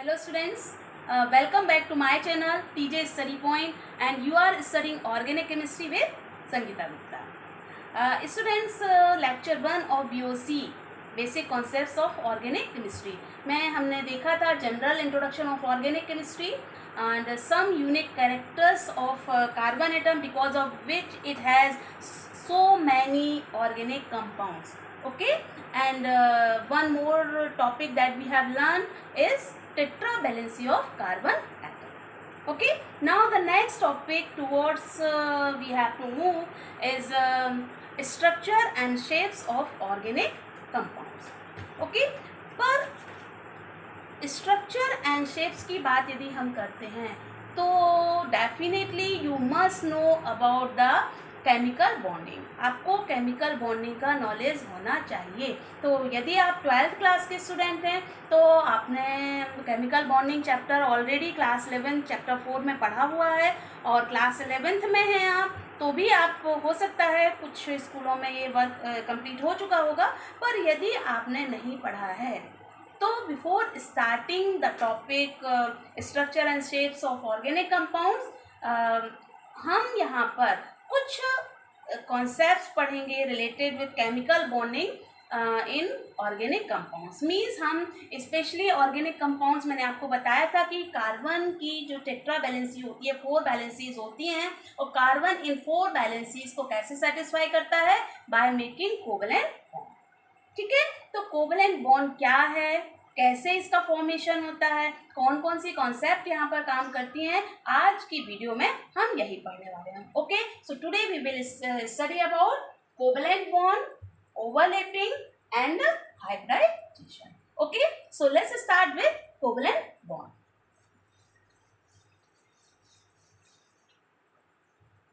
Hello students, welcome back to my channel TJ Study Point and you are studying Organic Chemistry with Sangeeta Gupta. Students, lecture 1 of BOC Basic Concepts of Organic Chemistry में हमने देखा था General Introduction of Organic Chemistry and some unique characters of carbon atom because of which it has so many organic compounds. Okay, and one more topic that we have learned is tetravalency of carbon atom. Okay, now the next topic towards we have to move is structure and shapes of organic compounds. Okay, पर structure and shapes की बात यदि हम करते हैं तो definitely you must know about the chemical bonding. आपको chemical bonding का नॉलेज होना चाहिए. तो यदि आप 12th क्लास के स्टूडेंट हैं तो आपने chemical bonding chapter already class 11 chapter 4 में पढ़ा हुआ है और क्लास 11th में हैं आप तो भी आप हो सकता है कुछ स्कूलों में ये वर्क कंप्लीट हो चुका होगा. पर यदि आपने नहीं पढ़ा है तो before starting the topic structure and shapes of organic compounds हम यहाँ पर कुछ कॉन्सेप्ट्स पढ़ेंगे related with chemical bonding in organic compounds. Means हम स्पेशली ऑर्गेनिक कंपाउंड्स मैंने आपको बताया था कि कार्बन की जो टेट्रा बैलेंसी होती है 4 बैलेंसीज होती हैं और कार्बन इन 4 बैलेंसीज को कैसे सेटिस्फाई करता है बाय मेकिंग कोवेलेंट बॉन्ड. ठीक है, तो कोवेलेंट बॉन्ड क्या है, कैसे इसका फॉर्मेशन होता है, कौन कौन सी कॉन्सेप्ट यहाँ पर काम करती हैं, आज की वीडियो में हम यही पढ़ने वाले हैं. Okay, so today we will study about covalent bond, overlapping and hybridization. Okay, so let's start with covalent bond.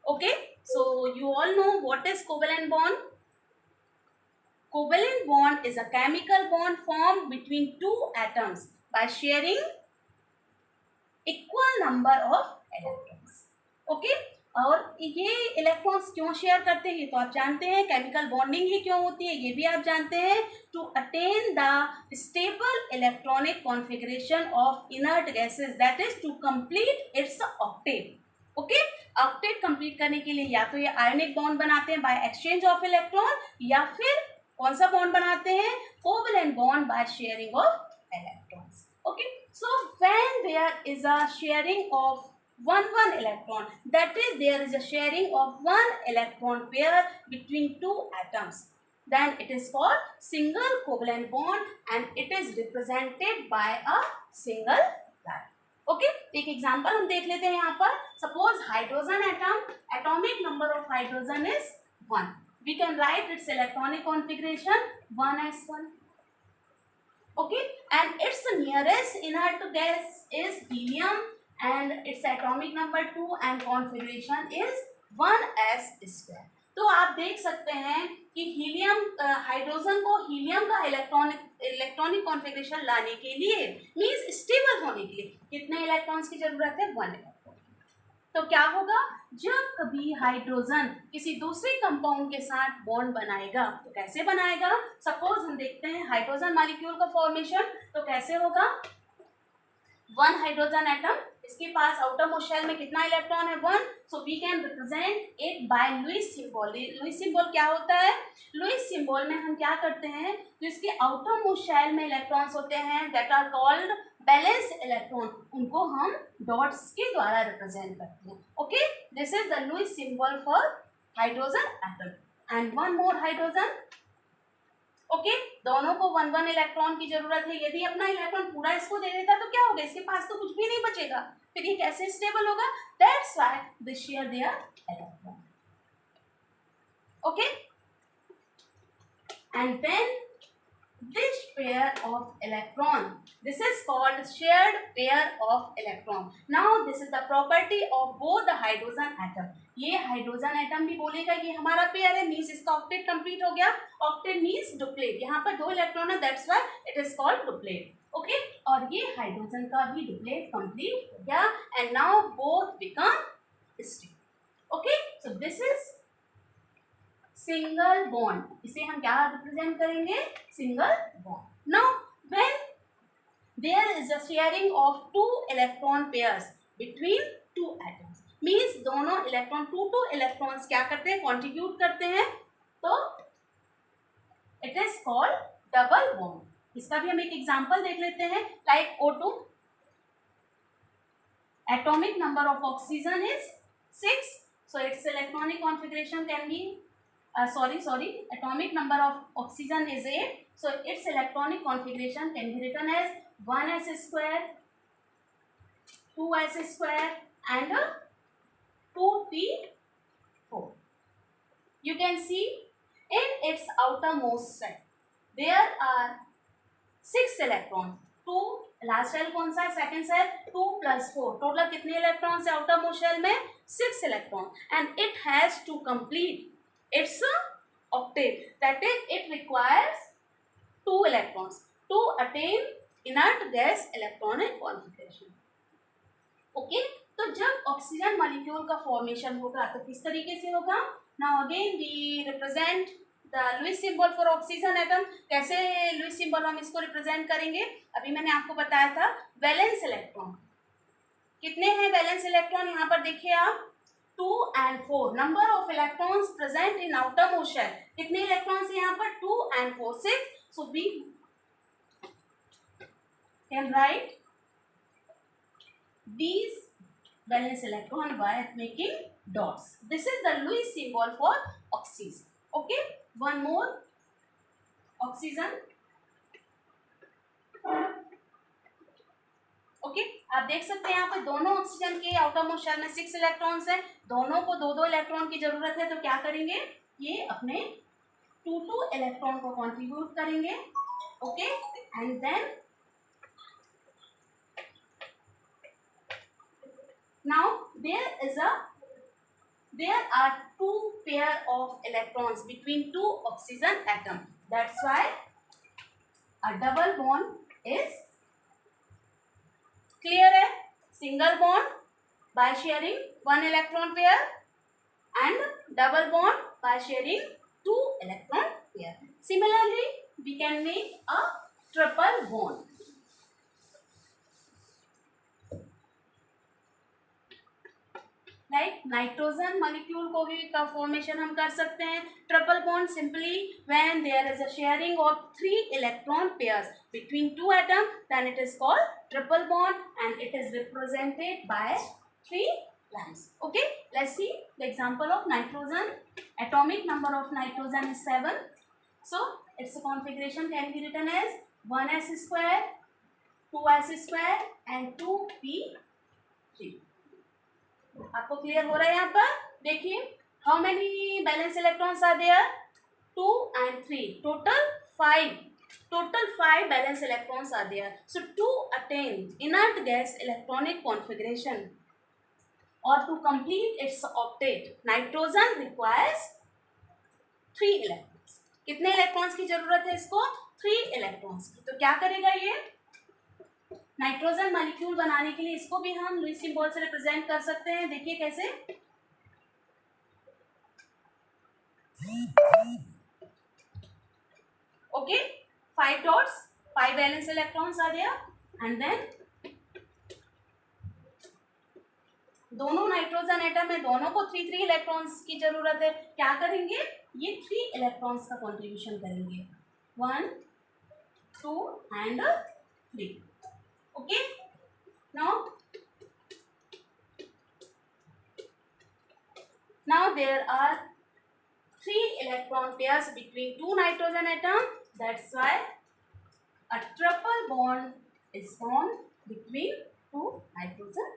Okay, so you all know what is covalent bond. Covalent bond is a chemical bond formed between two atoms by sharing equal number of electrons. Okay? और ये electrons क्यों share करते हैं ये तो आप जानते हैं. केमिकल बॉन्डिंग ही क्यों होती है ये भी आप जानते हैं. To attain the stable electronic configuration of inert gases that is to complete its octet. Okay, octet complete करने के लिए या तो ये आयोनिक बॉन्ड बनाते हैं बाय एक्सचेंज ऑफ इलेक्ट्रॉन या फिर कौन सा बॉन्ड बनाते हैं covalent bond by sharing of electrons. Okay, so when there is a sharing of one electron, that is there is a sharing of one electron pair between two atoms, then it is called single covalent bond and it is represented by a single line. Okay, एक example हम देख लेते हैं यहाँ पर. Suppose hydrogen atom, atomic number of hydrogen is 1. We can write its electronic configuration 1s1. Okay, and its nearest inert gas is helium and its atomic number 2 and configuration is 1s square. तो आप देख सकते हैं कि helium hydrogen को helium का electronic configuration लाने के लिए मींस स्टेबल होने के लिए कितने इलेक्ट्रॉन्स की जरूरत है 1 इलेक्ट्रॉन. तो क्या होगा जब कभी हाइड्रोजन किसी दूसरे कंपाउंड के साथ बॉन्ड बनाएगा तो कैसे बनाएगा. सपोज हम देखते हैं हाइड्रोजन मॉलिक्यूल का फॉर्मेशन तो कैसे होगा. 1 हाइड्रोजन एटम, इसके पास आउटर मोस्ट शेल में कितना इलेक्ट्रॉन है 1. So we can represent it by Lewis symbol. Lewis symbol क्या होता है. लुईस सिंबल में हम क्या करते हैं जो इसके आउटर मोस्ट शेल में इलेक्ट्रॉन्स होते हैं that are called valence electron, उनको हम डॉट्स के द्वारा रिप्रेजेंट करते हैं. Okay, this is the Lewis symbol for hydrogen atom and one more hydrogen. Okay, दोनों को 1 इलेक्ट्रॉन की जरूरत है. यदि अपना इलेक्ट्रॉन पूरा इसको दे देता तो क्या होगा, इसके पास तो कुछ भी नहीं बचेगा. फिर ये कैसे स्टेबल होगा. That's why they share their electron. Okay, and then this pair of electron, this is called shared pair of electron. Now this is the property of both the hydrogen atom. ये hydrogen atom भी बोलेगा ये हमारा pair है means इसका octet complete हो गया. Octet means duplet, यहाँ पर 2 इलेक्ट्रॉन है that's why it is called duplet. Okay, और ये हाइड्रोजन का भी डुप्लेट कंप्लीट हो गया and now both become stable. Okay, so this is single bond. इसे हम क्या रिप्रेजेंट करेंगे single bond. Now when there is a sharing of 2 electron pairs between 2 atoms. Means दोनों इलेक्ट्रॉन 2 इलेक्ट्रॉन्स क्या करते हैं, कॉन्ट्रीब्यूट करते हैं, तो it is called double bond. इसका भी हम एक एग्जांपल देख लेते हैं, like O2, atomic number of oxygen is 6, so its electronic configuration can be atomic number of oxygen is 8, so its electronic configuration can be written as 1s square, 2s square and 2p4. You can see in its outermost shell there are 6 electrons, 2 last shell कौन सा है, second shell, 2 + 4, total कितने electrons है outermost shell में, 6 electron, and it has to complete its octet, that is it requires 2 electrons to attain inert gas electronic configuration. Okay, तो जब oxygen molecule का formation होगा तो किस तरीके से होगा, now again we represent the Lewis symbol for oxygen atom. कैसे लुईस सिंबल हम इसको रिप्रेजेंट करेंगे, अभी मैंने आपको बताया था, वैलेंस इलेक्ट्रॉन कितने हैं, वैलेंस इलेक्ट्रॉन यहाँ पर देखिए आप 2 and 4, number of electrons present in outermost shell, कितने इलेक्ट्रॉन्स यहाँ पर 2 and 4, 6, so we can write these valence electron by making dots. This is the Lewis symbol for oxygen. Okay, one more oxygen. Okay, आप देख सकते हैं यहाँ पे दोनों ऑक्सीजन के आउटर मोस्ट शेल में 6 इलेक्ट्रॉन्स हैं, दोनों को 2 इलेक्ट्रॉन की जरूरत है, तो क्या करेंगे, ये अपने 2 इलेक्ट्रॉन को कंट्रीब्यूट करेंगे। Okay, and then now there are 2 pair of electrons between 2 oxygen atom, that's why a double bond is clear है, single bond by sharing 1 electron pair and double bond by sharing 2 electron pair. Similarly we can make a triple bond. Like nitrogen molecule को भी का formation हम कर सकते हैं, triple bond simply when there is a sharing of 3 electron pairs between 2 atom, then it is called triple bond and it is represented by 3 lines. Okay, let's see the example of nitrogen. Atomic number of nitrogen is 7, so its configuration can be written as 1s square, 2s square and 2p3. आपको clear हो रहा है यहाँ पर, देखिए how many valence electrons are there, 2 and 3, total 5 valence electrons are there, so to attain inert gas electronic configuration और to complete its octet, nitrogen requires 3 electrons. कितने electrons की जरूरत है इसको, 3 इलेक्ट्रॉन्स की। तो क्या करेगा ये नाइट्रोजन मॉलिक्यूल बनाने के लिए, इसको भी हम लुईस सिंबल से रिप्रेजेंट कर सकते हैं, देखिए कैसे, ओके, 5 dots, 5 वैलेंस इलेक्ट्रॉन्स आ गया, एंड देन दोनों नाइट्रोजन एटम में दोनों को 3 इलेक्ट्रॉन्स की जरूरत है, क्या करेंगे, ये 3 इलेक्ट्रॉन्स का कॉन्ट्रीब्यूशन करेंगे, 1 2 and 3. Okay, now there are 3 electron pairs between 2 nitrogen atom, that's why a triple bond is formed between 2 nitrogen.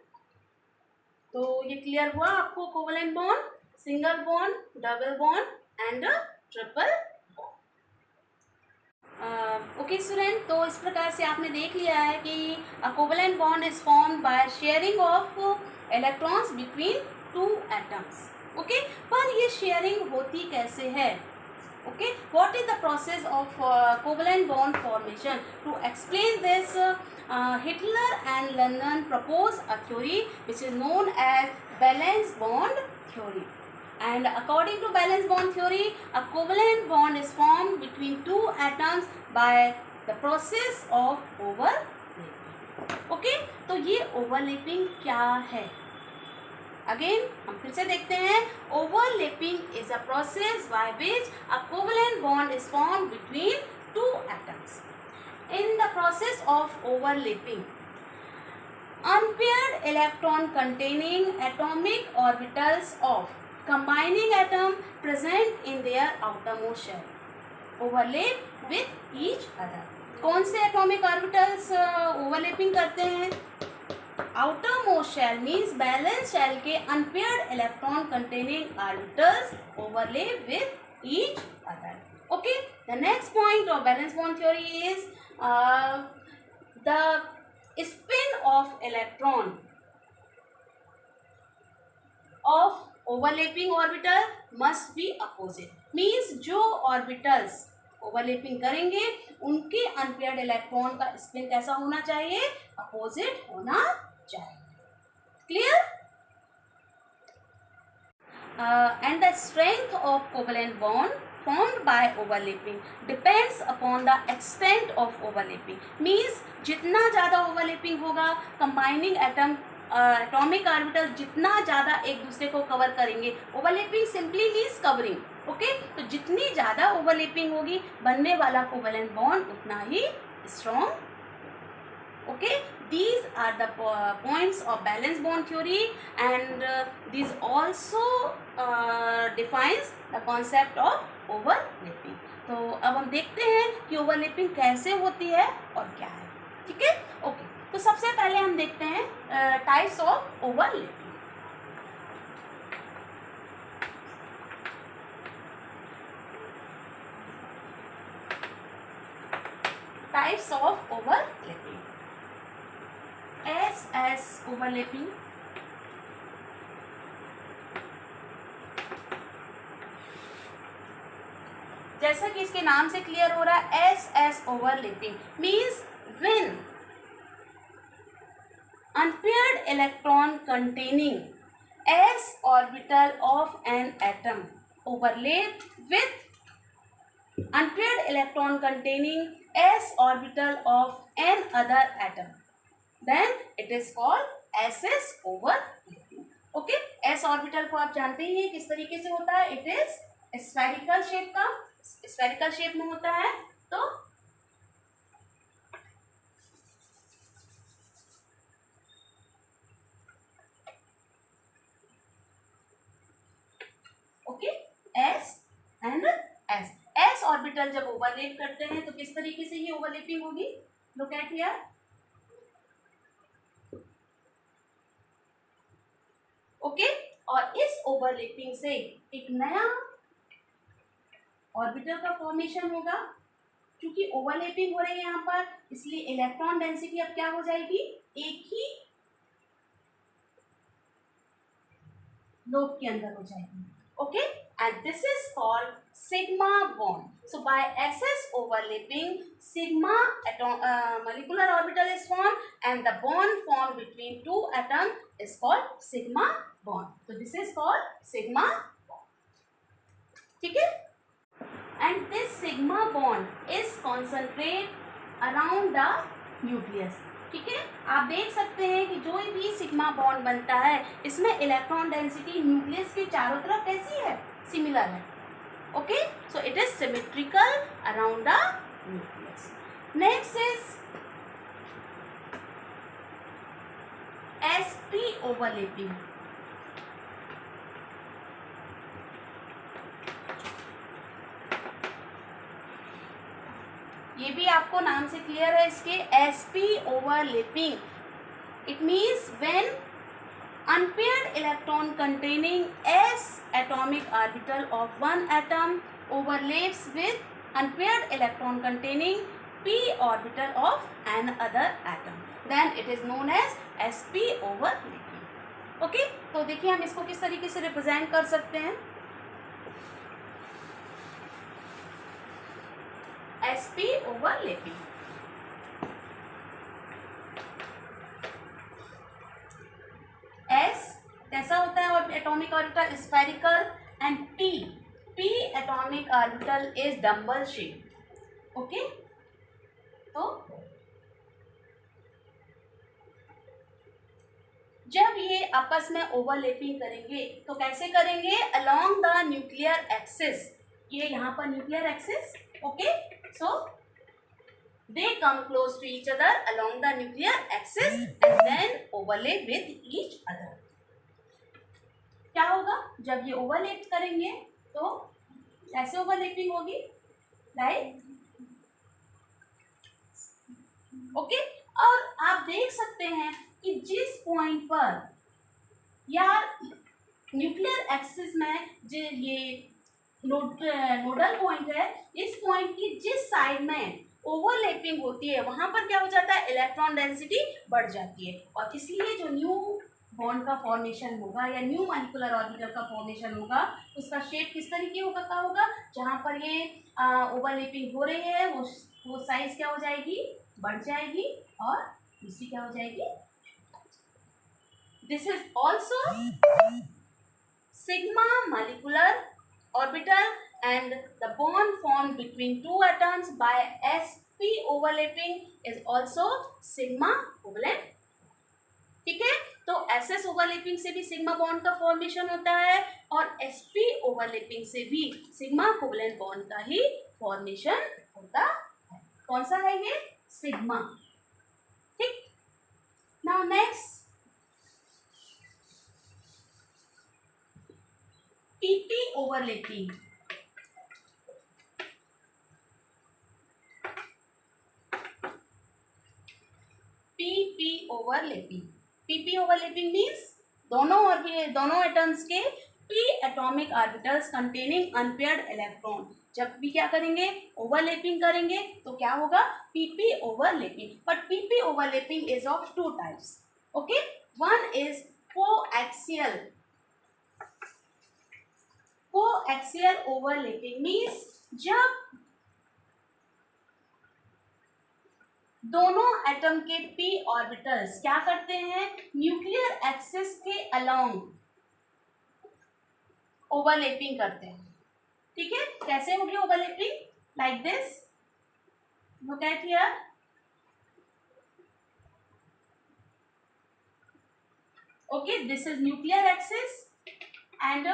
तो ये क्लियर हुआ आपको, covalent bond, single bond, double bond and triple bond. Okay student, तो इस प्रकार से आपने देख लिया है कि a covalent bond is formed by sharing of electrons between 2 atoms. Okay, पर ये शेयरिंग होती कैसे है, okay, what is the process of covalent bond formation. To explain this Heitler and London propose a theory which is known as valence bond theory. And according to valence bond theory, a covalent bond is formed between 2 atoms by the process of overlap. Okay, तो ये overlapping क्या है? Again हम फिर से देखते हैं, overlapping is a process by which a covalent bond is formed between two atoms. In the process of overlapping, unpaired electron containing atomic orbitals of combining atom present in their outermost shell overlap with each other. कौन से atomic orbitals overlapping करते हैं? outermost shell means balance shell के unpaired electron containing orbitals overlap with each other. Okay, the next point of valence bond theory is the spin of electron of overlapping orbital must be opposite. Means जो orbitals overlapping करेंगे उनके unpaired electron का spin कैसा होना चाहिए? Opposite होना चाहिए. Clear? And the strength of covalent bond formed by overlapping depends upon the extent of overlapping. Means जितना ज़्यादा overlapping होगा, combining atom atomic orbital जितना ज़्यादा एक दूसरे को कवर करेंगे. Overlapping simply means covering. Okay, तो जितनी ज़्यादा overlapping होगी बनने वाला covalent bond उतना ही strong. Okay, these are the points of valence bond theory, and these also defines the concept of overlapping. तो अब हम देखते हैं कि overlapping कैसे होती है और क्या है. ठीक है, ओके. तो सबसे पहले हम देखते हैं types of overlapping. Types of overlapping. SS overlapping, जैसा कि इसके नाम से क्लियर हो रहा है, SS overlapping means when unpaired electron containing s orbital of an atom overlap with unpaired electron containing s orbital of an other atom, then it is called SS overlapping. Okay, s orbital को आप जानते ही हैं किस तरीके से होता है. It is spherical shape का, स्फेरिकल शेप में होता है. तो okay, s and s orbital जब ओवरलैप करते हैं तो किस तरीके से ये ओवरलैपिंग होगी? Look at here. ओके, और इस ओवरलैपिंग से एक नया ऑर्बिटल का फॉर्मेशन होगा. क्योंकि ओवरलैपिंग हो रही है यहाँ पर, इसलिए इलेक्ट्रॉन डेंसिटी अब क्या हो जाएगी? एक ही लोब के अंदर हो जाएगी. Okay, and this is called sigma bond. So by SS overlapping, sigma molecular orbital is formed and the bond formed between two atoms is called sigma bond. So this is called sigma bond. ठीक है? And this sigma bond is concentrated around the nucleus. ठीक है, आप देख सकते हैं कि जो भी सिग्मा बॉन्ड बनता है इसमें इलेक्ट्रॉन डेंसिटी न्यूक्लियस के चारों तरफ कैसी है? सिमिलर है. Okay, so it is symmetrical around the nucleus. Next is sp overlapping. ये भी आपको नाम से क्लियर है इसके. sp overlapping, it means when unpaired electron containing s atomic orbital of one atom overlaps with unpaired electron containing p orbital of another atom, then it is known as sp overlapping. Okay, तो देखिए हम इसको किस तरीके से represent कर सकते हैं. sp overlapping. s कैसा होता है? और atomic orbital spherical, and p atomic orbital is dumbbell shape. Okay, तो जब ये आपस में ओवरलैपिंग करेंगे तो कैसे करेंगे, अलोंग द न्यूक्लियर एक्सिस, ये यहाँ पर nuclear axis, okay, so they come close to each other along the nuclear axis and then overlap with each other. क्या होगा जब ये ओवरलैप करेंगे तो ऐसे ओवरलैपिंग होगी, राइट, ओके। और आप देख सकते हैं कि जिस पॉइंट पर या न्यूक्लियर एक्सिस में जो ये नोडल पॉइंट है, इस पॉइंट की जिस साइड में ओवरलैपिंग होती है वहां पर क्या हो जाता है, इलेक्ट्रॉन डेंसिटी बढ़ जाती है, और इसलिए जो न्यू बॉन्ड का फॉर्मेशन होगा या न्यू मॉलिक्यूलर ऑर्बिटल का फॉर्मेशन होगा, उसका शेप किस तरीके का होगा, जहां पर ये ओवरलैपिंग हो रही है वो साइज क्या हो जाएगी, बढ़ जाएगी, और दूसरी क्या हो जाएगी। This is also sigma molecular orbital and the bond formed between two atoms by sp overlapping is also sigma covalent, ठीक है। तो ss ओवरलैपिंग से भी सिग्मा बॉन्ड का फॉर्मेशन होता है और sp ओवरलैपिंग से भी सिग्मा कोवलेंट बॉन्ड का ही फॉर्मेशन होता है। कौन सा है ये, सिग्मा, ठीक। Now next pp overlapping, pp overlapping, pp overlapping means दोनों एटम्स के p atomic orbitals containing unpaired electron जब भी क्या करेंगे, ओवरलैपिंग करेंगे तो क्या होगा, pp overlapping। But pp overlapping is of two types, okay, one is coaxial overlapping means जब दोनों एटम के p ऑर्बिटल्स क्या करते हैं, न्यूक्लियर एक्सिस के अलोंग ओवरलैपिंग करते हैं, ठीक है। कैसे होगी overlapping, like this, look at here, okay, this is nuclear axis and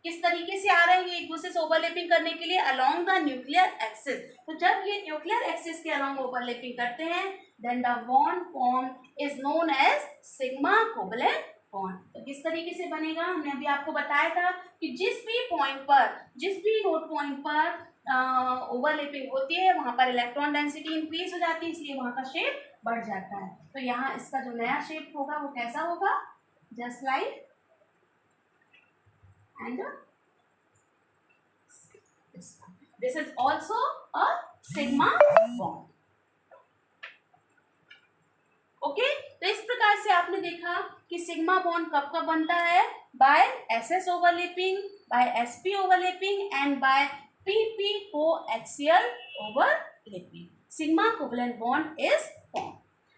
किस तरीके से आ रहे हैं एक दूसरे से ओवरलैपिंग करने के लिए, अलोंग द न्यूक्लियर एक्सिस। तो जब ये न्यूक्लियर एक्सिस के अलोंग ओवरलैपिंग करते हैं then the bond form is known as sigma covalent bond. तो किस तरीके से बनेगा, हमने अभी आपको बताया था कि जिस भी नोड पॉइंट पर ओवरलैपिंग होती है वहां पर इलेक्ट्रॉन डेंसिटी इंक्रीज हो जाती है, इसलिए वहां का शेप बढ़ जाता है। तो यहाँ इसका जो नया शेप होगा वो कैसा होगा, just like and this is also a sigma bond, okay। तो इस प्रकार से आपने देखा कि सिग्मा बॉन्ड कब कब बनता है, by ss overlapping, by sp overlapping and by pp coaxial overlapping. Sigma covalent bond is form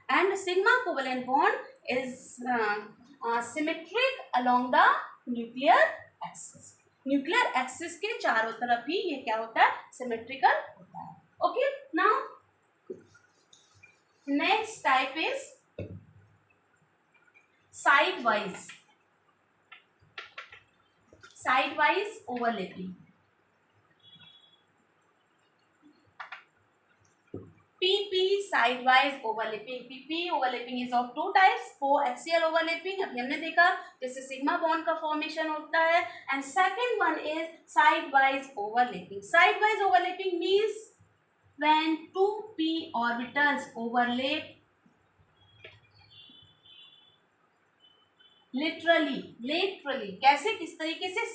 and sigma covalent bond is symmetric along the nuclear axis. Nuclear axis के चारों तरफ ही ये क्या होता है, सिमेट्रिकल होता है, okay. Now next type is side wise overlapping. PP sidewise overlapping, PP overlapping is of two types, coaxial overlapping अभी हमने देखा जिससे सिग्मा बॉन्ड का फॉर्मेशन होता है, and second one is sideways overlapping. Sideways overlapping means when 2p orbitals overlap literally कैसे, किस तरीके से,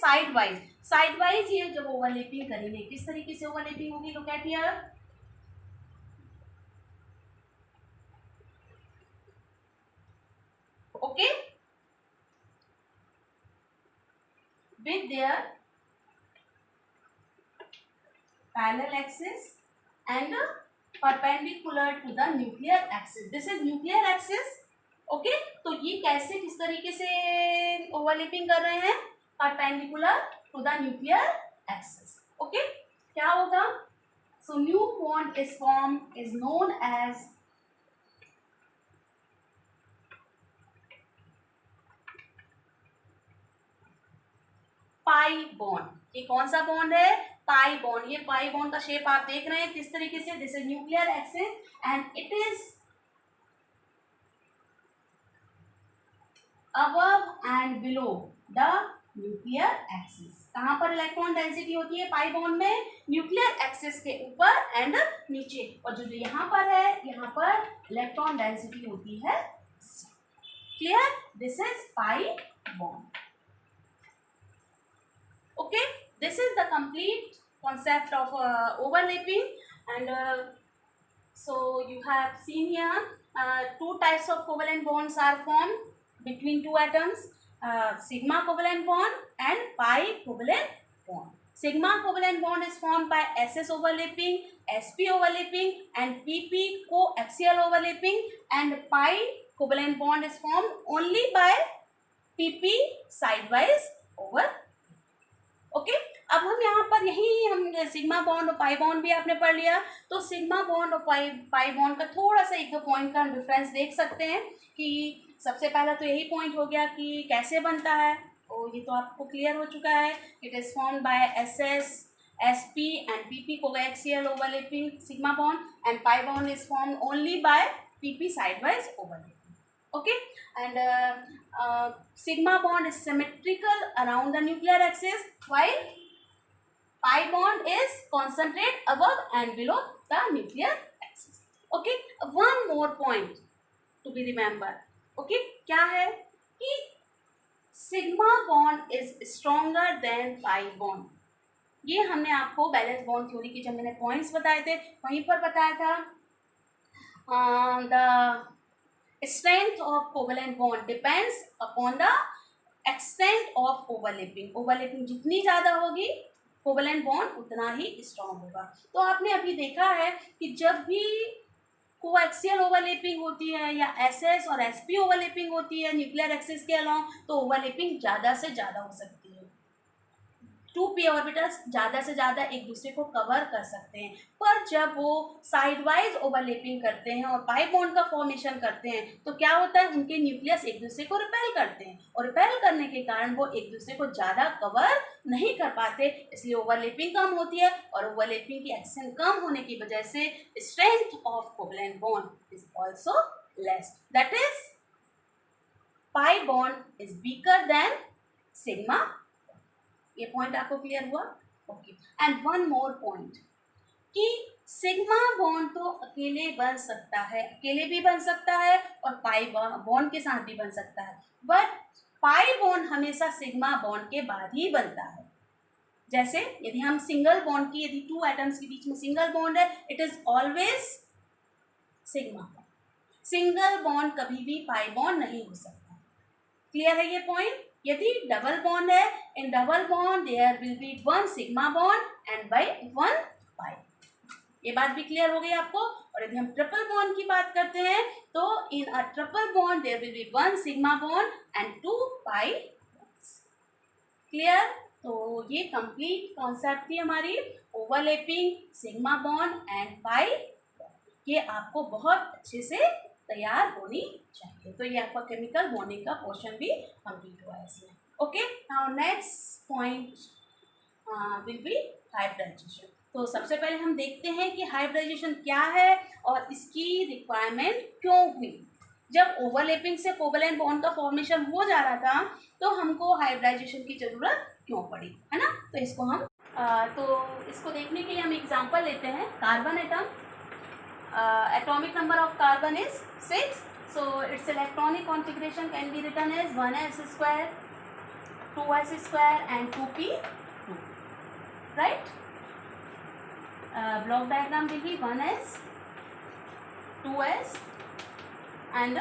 साइडवाइज ये जब ओवरलैपिंग करेंगे किस तरीके से ओवरलैपिंग होगी, look at here, okay, with their parallel axis and perpendicular to the nuclear axis. This is nuclear axis, okay। तो ये कैसे, किस तरीके से ओवरलैपिंग कर रहे हैं, perpendicular to the nuclear axis, okay। क्या होगा, so new bond is formed is known as pi bond, ये कौन सा बॉन्ड है? Pi bond. ये पाई बॉन्ड का शेप आप देख रहे हैं किस तरीके से, this is nuclear axis and it is above and below the nuclear axis। कहाँ पर इलेक्ट्रॉन डेंसिटी होती है पाई बॉन्ड में? न्यूक्लियर एक्सिस के ऊपर एंड नीचे, और जो यहाँ पर है, यहाँ पर इलेक्ट्रॉन डेंसिटी होती है। Clear? This is pi bond. Okay, this is the complete concept of overlapping, and so you have seen here two types of covalent bonds are formed between two atoms, sigma covalent bond and pi covalent bond. Sigma covalent bond is formed by SS overlapping, SP overlapping and PP coaxial overlapping, and pi covalent bond is formed only by PP sidewise overlapping. Okay, अब हम यहाँ पर यही हम sigma bond और pi bond भी आपने पढ़ लिया, तो सिग्मा बॉन्ड और पाई बॉन्ड का थोड़ा सा एक दो पॉइंट का डिफरेंस देख सकते हैं कि सबसे पहला तो यही पॉइंट हो गया कि कैसे बनता है, और ये तो आपको क्लियर हो चुका है। It is formed bye SS, SP and PP coaxial overlapping sigma bond, and pi bond is formed only by PP sideways overlapping. Okay, and sigma bond is symmetrical around the nuclear axis, while pi bond is concentrated above and below the nuclear axis. Okay, one more point to be remembered. Okay, क्या है कि sigma bond is stronger than pi bond। ये हमने आपको balance bond theory की जब मैंने points बताए थे वहीं पर बताया था। The strength of covalent bond depends upon the extent of overlapping। overlapping जितनी ज़्यादा होगी covalent bond उतना ही strong होगा। तो आपने अभी देखा है कि जब भी कोएक्सियल ओवरलैपिंग होती है या SS और SP ओवरलैपिंग होती है न्यूक्लियर एक्सिस के अलावा, तो ओवरलैपिंग ज़्यादा से ज़्यादा हो सकती है। 2p ऑर्बिटल्स ज़्यादा से ज़्यादा एक दूसरे को कवर कर सकते हैं, पर जब वो साइडवाइज ओवरलैपिंग करते हैं और पाई बॉन्ड का फॉर्मेशन करते हैं तो क्या होता है, उनके न्यूक्लियस एक दूसरे को रिपेल करते हैं, और रिपेल करने के कारण वो एक दूसरे को ज़्यादा कवर नहीं कर पाते, इसलिए ओवरलैपिंग कम होती है, और ओवरलैपिंग की एक्शन कम होने की वजह से strength of covalent bond is also less, that is pi bond is weaker then sigma. ये पॉइंट आपको क्लियर हुआ? Okay, and one more point कि सिग्मा बॉन्ड तो अकेले बन सकता है, अकेले भी बन सकता है और पाई बॉन्ड के साथ भी बन सकता है, बट पाई बॉन्ड हमेशा सिग्मा बॉन्ड के बाद ही बनता है। जैसे यदि हम सिंगल बॉन्ड की, यदि टू एटम्स के बीच में सिंगल बॉन्ड है, it is always sigma bond. Single bond कभी भी पाई बॉन्ड नहीं हो सकता। क्लियर है ये पॉइंट? यदि डबल बॉन्ड है, in double bond there will be one sigma bond and by one pi. ये बात भी क्लियर हो गई आपको। और यदि हम ट्रिपल बॉन्ड की बात करते हैं तो in a triple bond there will be one sigma bond and two pi. Clear? तो ये कंप्लीट कॉन्सेप्ट थी हमारी overlapping, sigma bond and pi. ये आपको बहुत अच्छे से तैयार होनी चाहिए। तो ये आपका केमिकल बॉन्डिंग का पोर्शन भी कंप्लीट हुआ है इसमें। Okay, now next point will be hybridization. तो सबसे पहले हम देखते हैं कि हाइब्रिडाइजेशन क्या है और इसकी रिक्वायरमेंट क्यों हुई। जब ओवरलैपिंग से कोवलेंट बॉन्ड का फॉर्मेशन हो जा रहा था तो हमको हाइब्रिडाइजेशन की ज़रूरत क्यों पड़ी, है ना? तो इसको देखने के लिए हम एग्जांपल लेते हैं। Carbon atom, atomic number of carbon is 6, so its electronic configuration can be written as 1s square, 2s square and 2p2, right? Block diagram will be 1s, 2s and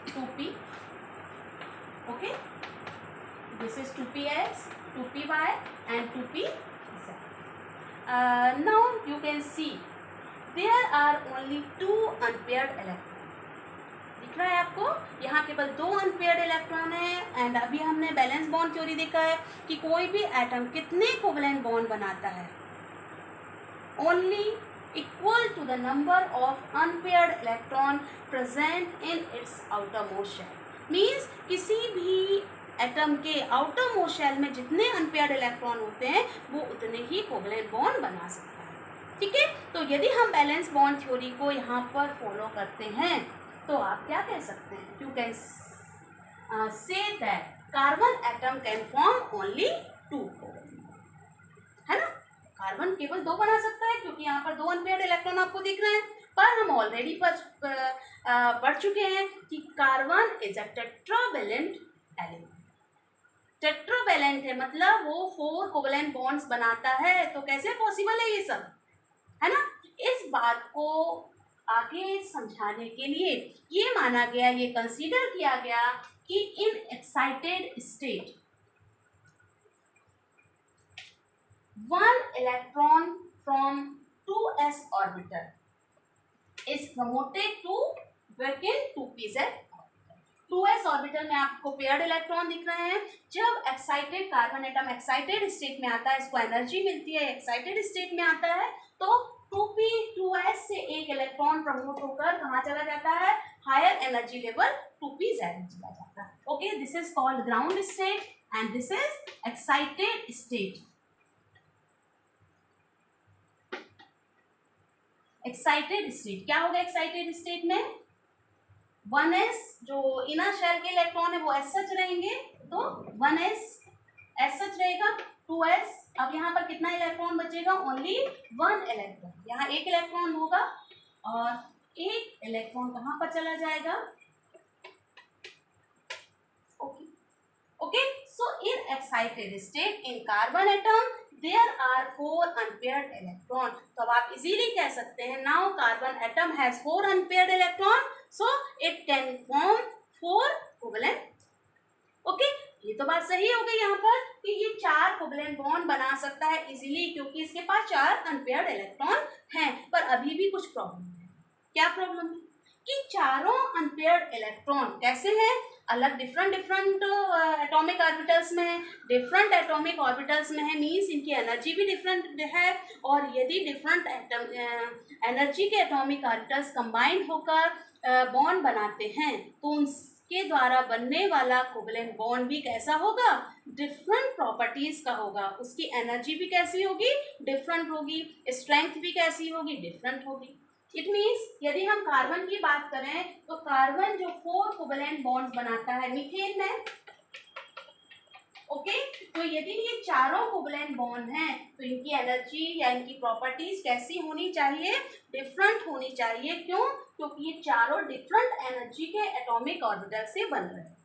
2p. Okay, this is 2px, 2py and 2pz. Now you can see there are only two unpaired electrons। दिख रहा है आपको? यहाँ केवल दो unpaired electron है। And अभी हमने बैलेंस बॉन्ड थ्योरी देखा है कि कोई भी एटम कितने कोवलेंट बॉन्ड बनाता है, only equal to the number of unpaired electron present in its outermost shell. Means किसी भी एटम के आउटर मोस्ट शेल में जितने अनपेयर्ड इलेक्ट्रॉन होते हैं वो उतने ही कोवेलेंट बॉन्ड बना सकता है। ठीक है, तो यदि हम बैलेंस बॉन्ड थ्योरी को यहाँ पर फॉलो करते हैं तो आप क्या कह सकते हैं, you can say that carbon atom can form only 2, है ना। कार्बन केवल 2 बना सकता है क्योंकि यहाँ पर 2 अनपेयर्ड इलेक्ट्रॉन आपको दिख रहे हैं, पर हम ऑलरेडी पढ़ चुके हैं कि carbon is a tetravalent element. Tetravalent है मतलब वो 4 कोवेलेंट बॉन्ड्स बनाता है, तो कैसे पॉसिबल है ये सब, है ना। इस बात को आगे समझाने के लिए ये माना गया, ये कंसीडर किया गया कि in excited state 1 electron from 2s orbital is promoted to vacant 2pz orbital। 2s orbital में आपको पेयर्ड इलेक्ट्रॉन दिख रहे हैं। जब excited carbon atom excited state में आता है, इसको एनर्जी मिलती है, एक्साइटेड स्टेट में आता है, तो 2p 2s से एक इलेक्ट्रॉन प्रमोट होकर कहाँ चला जाता है, हायर एनर्जी लेवल 2pz में चला जाता है। Okay, this is called ground state and this is excited state. Excited state क्या होगा, एक्साइटेड स्टेट में 1s जो इनर शेल के इलेक्ट्रॉन है वो एस सच रहेंगे, तो 1s एस सच रहेगा, 2s अब यहाँ पर कितना इलेक्ट्रॉन बचेगा, ओनली 1 इलेक्ट्रॉन, यहाँ एक इलेक्ट्रॉन होगा और एक इलेक्ट्रॉन कहाँ पर चला जाएगा। Okay okay, so in excited state in carbon atom there are 4 unpaired electron। तो अब आप इजीली कह सकते हैं now carbon atom has 4 unpaired electron, so it can form 4 covalent। Okay, ये तो बात सही हो गई यहाँ पर कि ये 4 कोवेलेंट बॉन्ड बना सकता है इजीली, क्योंकि इसके पास 4 अनपेयर्ड इलेक्ट्रॉन हैं। पर अभी भी कुछ प्रॉब्लम है। क्या प्रॉब्लम है कि चारों अनपेयर्ड इलेक्ट्रॉन कैसे हैं, अलग डिफरेंट एटॉमिक ऑर्बिटल्स में है, डिफरेंट एटॉमिक ऑर्बिटल्स में है, मींस इनकी एनर्जी भी डिफरेंट है। और यदि डिफरेंट एनर्जी के एटॉमिक ऑर्बिटल्स कंबाइन होकर बॉन्ड बनाते हैं तो उनके द्वारा बनने वाला कोवेलेंट बॉन्ड भी कैसा होगा, डिफरेंट प्रॉपर्टीज का होगा। उसकी एनर्जी भी कैसी होगी, डिफरेंट होगी, स्ट्रेंथ भी कैसी होगी, डिफरेंट होगी। इट मीन्स यदि हम कार्बन की बात करें तो कार्बन जो 4 कोवेलेंट बॉन्ड्स बनाता है मीथेन में, ओके, तो यदि ये चारों कोवेलेंट बॉन्ड हैं तो इनकी एनर्जी या इनकी प्रॉपर्टीज कैसी होनी चाहिए, डिफरेंट होनी चाहिए। क्यों, क्योंकि ये चारों डिफरेंट एनर्जी के एटॉमिक ऑर्बिटल से बन रहे हैं,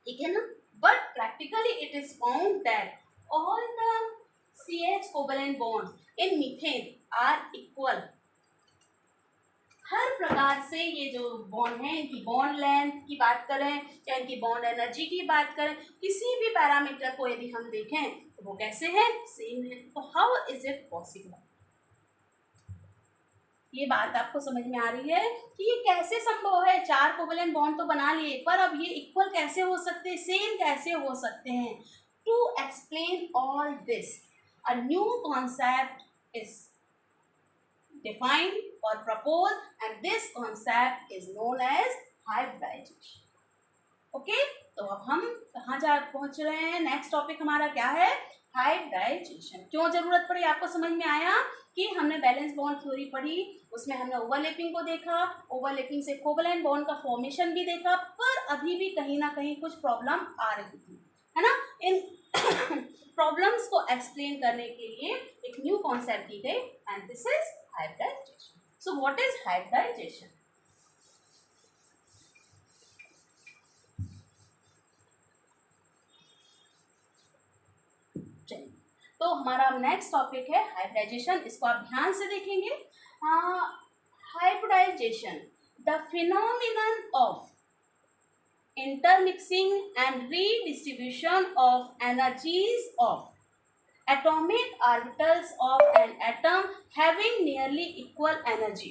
ठीक है ना। But practically it is found that all the CH covalent bonds in methane are equal. हर प्रकार से ये जो बॉन्ड है, इनकी बॉन्ड लेंथ की बात करें या इनकी बॉन्ड एनर्जी की बात करें, किसी भी पैरामीटर को यदि हम देखें तो वो कैसे है, सेम है। तो हाउ इज इट पॉसिबल, ये बात आपको समझ में आ रही है कि ये कैसे संभव है। 4 कोवेलेंट बॉन्ड तो बना लिए, पर अब ये इक्वल कैसे हो सकते हैं, सेम कैसे हो सकते हैं। To explain all this a new concept is defined or proposed, and this concept is known as hybridization। Okay, तो अब हम कहाँ जा पहुँच रहे हैं, नेक्स्ट टॉपिक हमारा क्या है, हाइब्रिडाइजेशन। क्यों जरूरत पड़ी, आपको समझ में आया कि हमने बैलेंस बॉन्ड थ्योरी पढ़ी, उसमें हमने ओवरलैपिंग को देखा, ओवरलैपिंग से कोवेलेंट बॉन्ड का फॉर्मेशन भी देखा, पर अभी भी कहीं ना कहीं कुछ प्रॉब्लम आ रही थी, है ना। इन प्रॉब्लम्स को एक्सप्लेन करने के लिए एक न्यू कॉन्सेप्ट दी गई, and this is hybridization। So what is hybridization? चलिए, तो हमारा नेक्स्ट टॉपिक है हाइब्रिडाइजेशन। इसको आप ध्यान से देखेंगे। Hybridization, the phenomenon of intermixing and redistribution of energies of atomic orbitals of an atom having nearly equal energy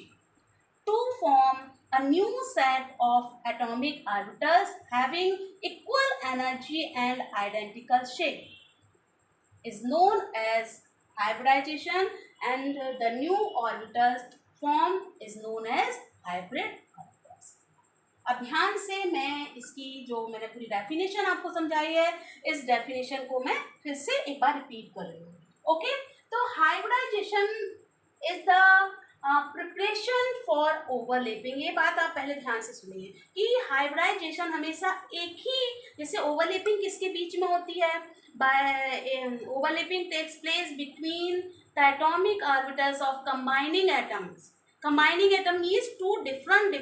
to form a new set of atomic orbitals having equal energy and identical shape is known as hybridization, and the new orbitals formed is known as hybrid orbitals। अब ध्यान से मैं इसकी जो मैंने पूरी definition आपको समझाई है, इस डेफिनेशन को मैं फिर से एक बार रिपीट कर रही हूँ। ओके, तो hybridization is the preparation for overlapping. ये बात आप पहले ध्यान से सुनिए कि हाइब्रिडाइजेशन हमेशा एक ही, जैसे ओवरलैपिंग किसके बीच में होती है, by overlapping takes place between the atomic orbitals of combining atoms. Combining atom means two different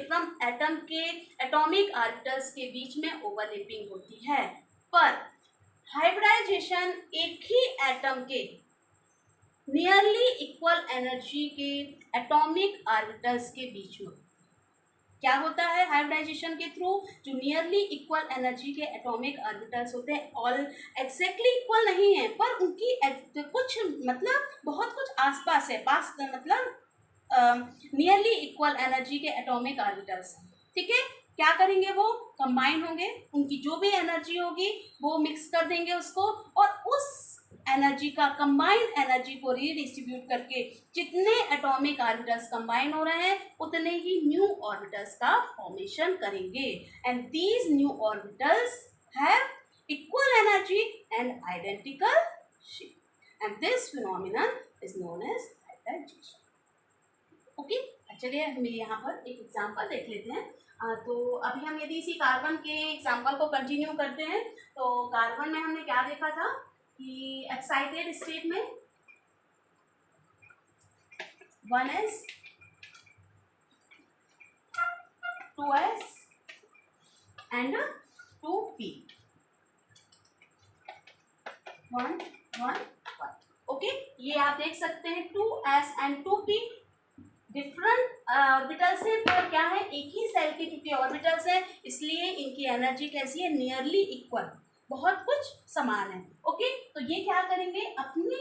atom के एटॉमिक ऑर्बिटल्स के बीच में ओवरलैपिंग होती है, पर हाइब्रिडाइजेशन एक ही एटम के नियरली इक्वल एनर्जी के एटॉमिक ऑर्बिटल्स के बीच में क्या होता है। हाइब्रिडाइजेशन के थ्रू जो नियरली इक्वल एनर्जी के एटॉमिक ऑर्बिटल्स होते हैं, ऑल एग्जैक्टली इक्वल नहीं है पर उनकी कुछ मतलब बहुत कुछ आसपास है, पास मतलब नियरली इक्वल एनर्जी के एटॉमिक ऑर्बिटल्स, ठीक है। क्या करेंगे, वो कंबाइन होंगे, उनकी जो भी एनर्जी होगी वो मिक्स कर देंगे उसको, और उस एनर्जी का कंबाइंड एनर्जी को रीडिस्ट्रीब्यूट करके जितने एटॉमिक ऑर्बिटल्स कंबाइन हो रहे हैं उतने ही न्यू ऑर्बिटल्स का फॉर्मेशन करेंगे, and these new orbitals have equal energy and identical shape, and this phenomenon is known as hybridization. Okay, चलिए हम यहाँ पर एक एग्जांपल देख लेते हैं। तो अभी हम यदि इसी कार्बन के एग्जांपल को कंटिन्यू करते हैं, तो कार्बन में हमने क्या देखा था कि एक्साइटेड स्टेट में 1s 2s and 2p 1 1 1। Okay, ये आप देख सकते हैं 2s and 2p different orbitals है, पर क्या है, एक ही सेल के क्योंकि ऑर्बिटल्स है इसलिए इनकी एनर्जी कैसी है, नियरली इक्वल, बहुत कुछ समान है। ओके, तो ये क्या करेंगे, अपनी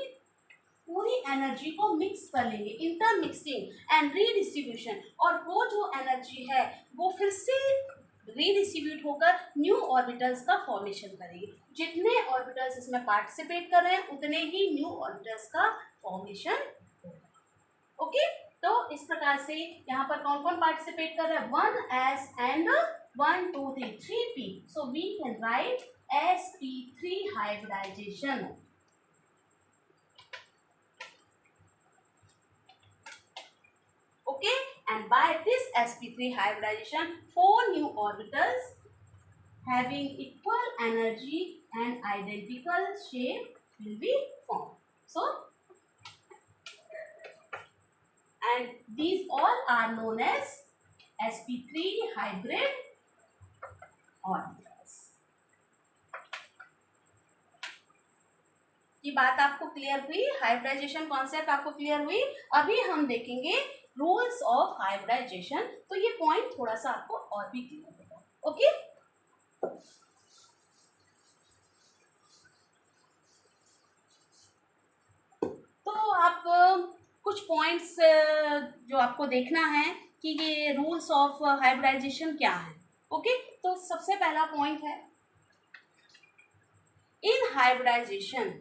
पूरी एनर्जी को मिक्स कर लेंगे, इंटरमिक्सिंग एंड रीडिस्ट्रीब्यूशन, और वो जो एनर्जी है वो फिर से रीडिस्ट्रीब्यूट होकर न्यू ऑर्बिटल्स का फॉर्मेशन करेंगे। जितने ऑर्बिटल्स इसमें पार्टिसिपेट कर रहे हैं उतने ही न्यू ऑर्बिटल्स का फॉर्मेशन होगा। ओके, तो इस प्रकार से यहाँ पर कौन कौन पार्टिसिपेट कर रहा है, 1s and 1 2 3 3p, so we can write sp3 hybridization। Okay, and by this sp3 hybridization 4 new orbitals having equal energy and identical shape will be formed. So and these all are known as sp3 hybrid orbitals। ये बात आपको clear हुई, hybridisation concept आपको clear हुई। अभी हम देखेंगे rules of hybridisation, तो ये पॉइंट थोड़ा सा आपको और भी क्लियर होगा। ओके, तो आप कुछ पॉइंट्स जो आपको देखना है कि ये रूल्स ऑफ हाइब्रिडाइजेशन क्या है। ओके, तो सबसे पहला पॉइंट है, इन hybridisation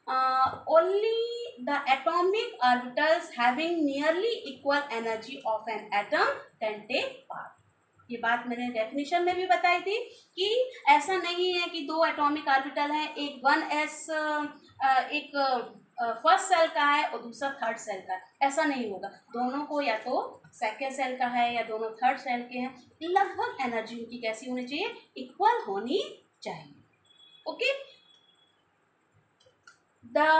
only the atomic orbitals having nearly equal energy of an atom can take part। ये बात मैंने डेफिनेशन में भी बताई थी कि ऐसा नहीं है कि दो एटॉमिक ऑर्बिटल हैं, एक 1s एक फर्स्ट सेल का है और दूसरा थर्ड सेल का है, ऐसा नहीं होगा। दोनों को या तो सेकेंड सेल का है या दोनों थर्ड सेल के हैं, लगभग एनर्जी उनकी कैसी होनी चाहिए, इक्वल होनी चाहिए। Okay, the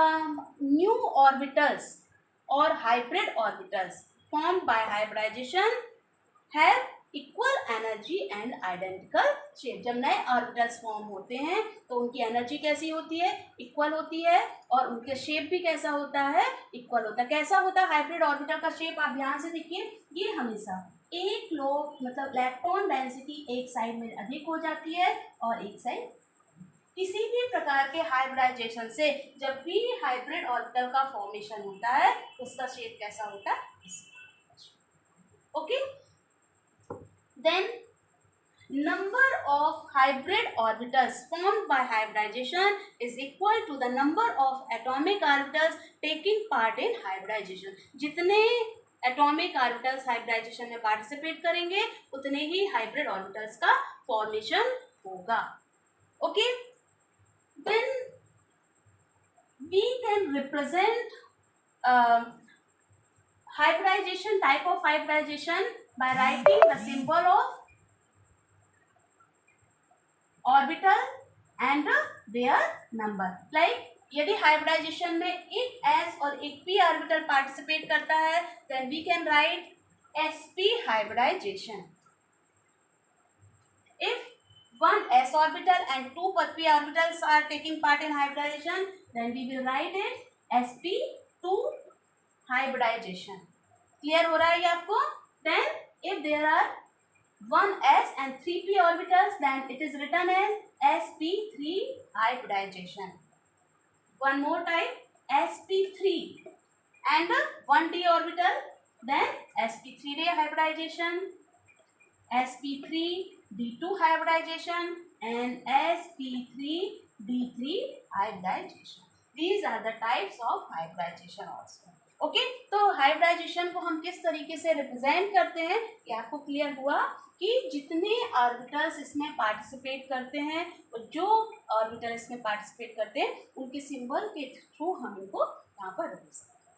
new orbitals or hybrid orbitals formed by hybridization have equal energy and identical shape। जब नए ऑर्बिटल्स फॉर्म होते हैं तो उनकी एनर्जी कैसी होती है, इक्वल होती है, और उनका शेप भी कैसा होता है, इक्वल होता है। कैसा होता है हाइब्रिड ऑर्बिटल का शेप, आप ध्यान से देखिए, ये हमेशा एक लो मतलब इलेक्ट्रॉन डेंसिटी एक साइड में अधिक हो जाती है और एक साइड, किसी भी प्रकार के हाइब्रिडाइजेशन से जब भी हाइब्रिड ऑर्बिटल का फॉर्मेशन होता है उसका शेप कैसा होता है, okay. Then number of hybrid orbitals formed by hybridization is equal to the number of atomic orbitals taking part in hybridization. जितने एटॉमिक ऑर्बिटल्स हाइब्रिडाइजेशन में पार्टिसिपेट करेंगे उतने ही हाइब्रिड ऑर्बिटल्स का फॉर्मेशन होगा. Okay, then we can represent hybridization, type of hybridization, by writing the symbol of orbital and their number. Like यदि hybridisation में एक s और एक p ऑर्बिटल पार्टिसिपेट करता है then we can write sp hybridization. If one s orbital and two p orbitals are taking part in hybridization then we will write it sp2 hybridization. Clear हो रहा है ये आपको? Then if there are one s and three p orbitals then it is written as sp3 hybridization. One more type sp3 and one d orbital then sp3d hybridization, sp3 d2 hybridization and sp3 d3 hybridization. These are the types of hybridization also. Okay, तो hybridisation को हम किस तरीके से represent करते हैं ये आपको क्लियर हुआ कि जितने ऑर्बिटल्स इसमें पार्टिसिपेट करते हैं और जो ऑर्बिटल इसमें पार्टिसिपेट करते हैं उनके सिंबल के थ्रू हम इनको यहाँ पर रिप्रेजेंट करते हैं.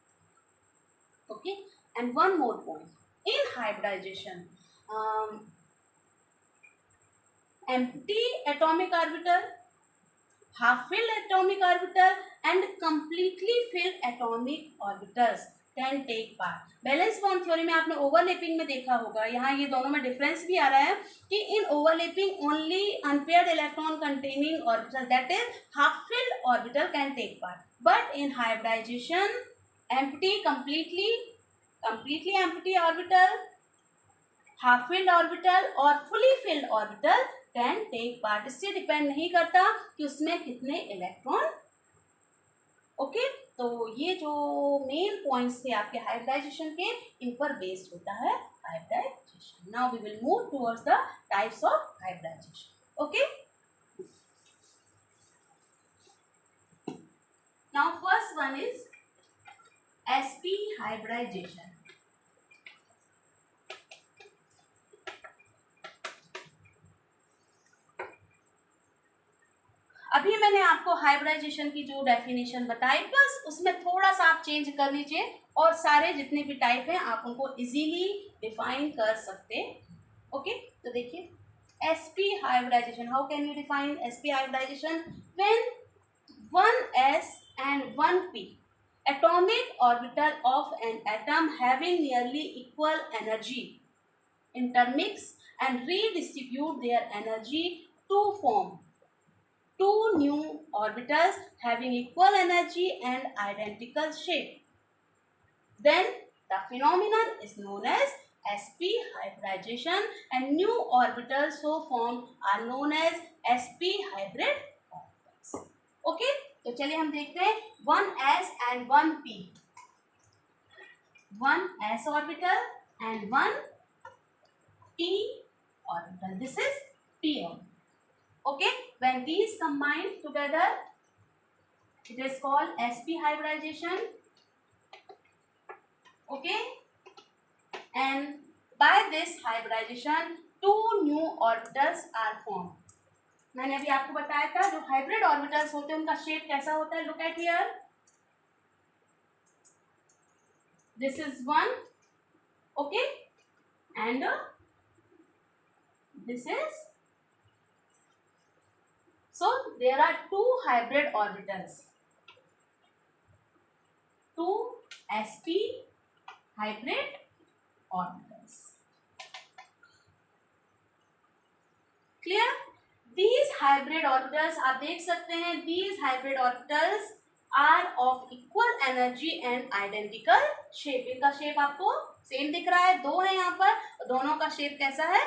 Okay, and one more point in hybridization, empty atomic orbital, half-filled atomic orbital and completely filled atomic orbitals can take part. Balance bond theory में आपने ओवरलैपिंग में देखा होगा, यहाँ ये दोनों में डिफरेंस भी आ रहा है कि in overlapping only unpaired electron containing orbital that is half filled orbital can take part, but in hybridization empty completely empty orbital, half filled orbital और fully filled orbital can take part. इससे depend नहीं करता कि उसमें कितने electron. Okay, तो ये जो मेन पॉइंट्स थे आपके हाइब्रिडाइजेशन के इन पर बेस्ड होता है hybridization. Now we will move towards the types of hybridization. Okay, now first one is sp hybridization. अभी मैंने आपको हाइब्रिडाइजेशन की जो डेफिनेशन बताई बस उसमें थोड़ा सा आप चेंज कर लीजिए और सारे जितने भी टाइप हैं आप उनको इजीली डिफाइन कर सकते. ओके, तो देखिए sp hybridization. How can you define sp hybridization? When one s and one p atomic orbital of an atom having nearly equal energy intermix and redistribute their energy to form two new orbitals having equal energy and identical shape. Then the phenomenon is known as sp hybridization and new orbitals so formed are known as sp hybrid orbitals. Okay, तो चलिए हम देखते हैं 1s and 1p. 1s orbital and 1p orbital. This is p orbital. Okay, when these combine together it is called sp hybridization. Okay, and by this hybridization two new orbitals are formed. मैंने अभी आपको बताया था जो hybrid orbitals होते हैं उनका shape कैसा होता है. Look at here, this is one. Okay, and this is. So there are two hybrid orbitals, two sp hybrid orbitals. Clear? These hybrid orbitals आप देख सकते हैं, these hybrid orbitals are of equal energy and identical shape. इनका shape आपको same दिख रहा है, दो है यहाँ पर, दोनों का शेप कैसा है?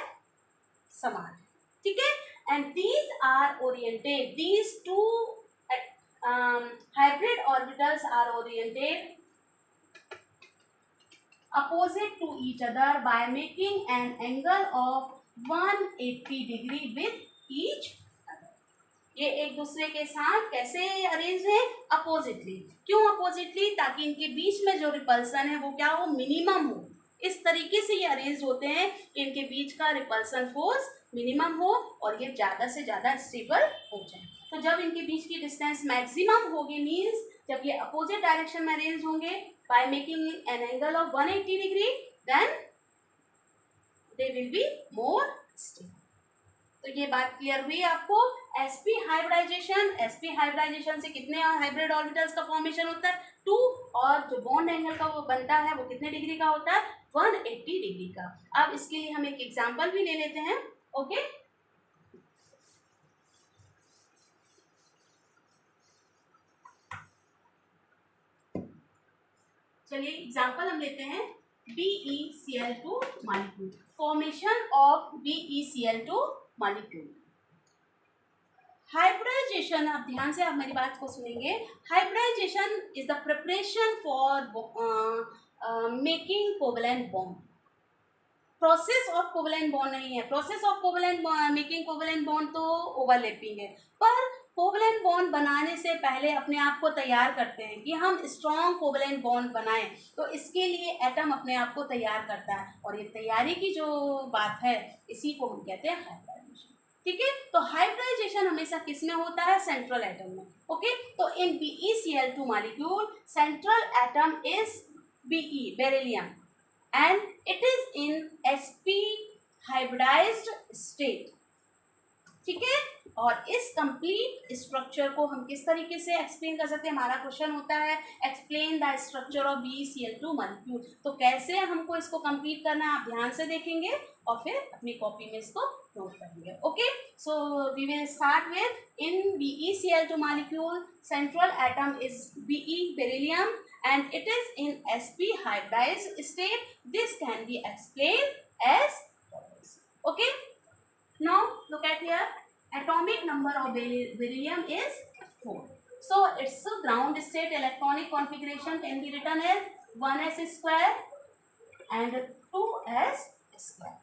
समान है. ठीक है, and these are oriented, these two hybrid orbitals are oriented opposite to each other by making an angle of 180 degree with each other. ये एक दूसरे के साथ कैसे अरेंज है? अपोजिटली. क्यों अपोजिटली? ताकि इनके बीच में जो रिपल्सन है वो क्या हो? मिनिमम हो. इस तरीके से ये अरेंज होते हैं कि इनके बीच का रिपल्सन फोर्स मिनिमम हो और ये ज़्यादा से ज़्यादा स्टेबल हो जाए। तो जब इनके बीच की डिस्टेंस मैक्सिमम होगी, मीन्स जब ये अपोजिट डायरेक्शन में अरेंज होंगे by making an angle of 180 degree, then they will be more stable. तो ये बात क्लियर हुई आपको। sp हाइब्रिडाइजेशन से कितने हाइब्रिड ऑर्बिटल्स का फॉर्मेशन होता है? 2, और जो बॉन्ड एंगल का वो बनता है वो कितने डिग्री का होता है? 180 डिग्री का। अब इसके लिए हम एक एग्जांपल भी ले लेते हैं। ओके, चलिए एग्जांपल हम लेते हैं BeCl2 molecule, formation of BeCl2 molecule. Hybridization, आप ध्यान से आप मेरी बात को सुनेंगे। Hybridization is the preparation for making covalent bond. Process of covalent bond नहीं है। Process of covalent making covalent bond तो ओवरलैपिंग है, पर कोवेलेंट बॉन्ड बनाने से पहले अपने आप को तैयार करते हैं कि हम स्ट्रॉन्ग कोवेलेंट बॉन्ड बनाएं। तो इसके लिए एटम अपने आप को तैयार करता है, और ये तैयारी की जो बात है इसी को हम कहते हैं हाइब्रिडाइजेशन। ठीक है, तो हाइब्रिडाइजेशन हमेशा किस में होता है? सेंट्रल एटम में। ओके, तो इन BeCl2 molecule central atom is Be, beryllium, and it is in sp hybridized state। ठीक है, और इस कंप्लीट स्ट्रक्चर को हम किस तरीके से एक्सप्लेन कर सकते हैं? हमारा क्वेश्चन होता है explain the structure of BeCl2 molecule. तो कैसे हमको इसको कंप्लीट करना है आप ध्यान से देखेंगे और फिर अपनी कॉपी में इसको नोट करेंगे। Okay, so we will start with in BeCl2 molecule central atom is Be, beryllium, and it is in sp hybridized state. This can be explained as follows. Okay, now look at here, atomic number of beryllium is 4. So its ground state electronic configuration can be written as 1s square and 2s square.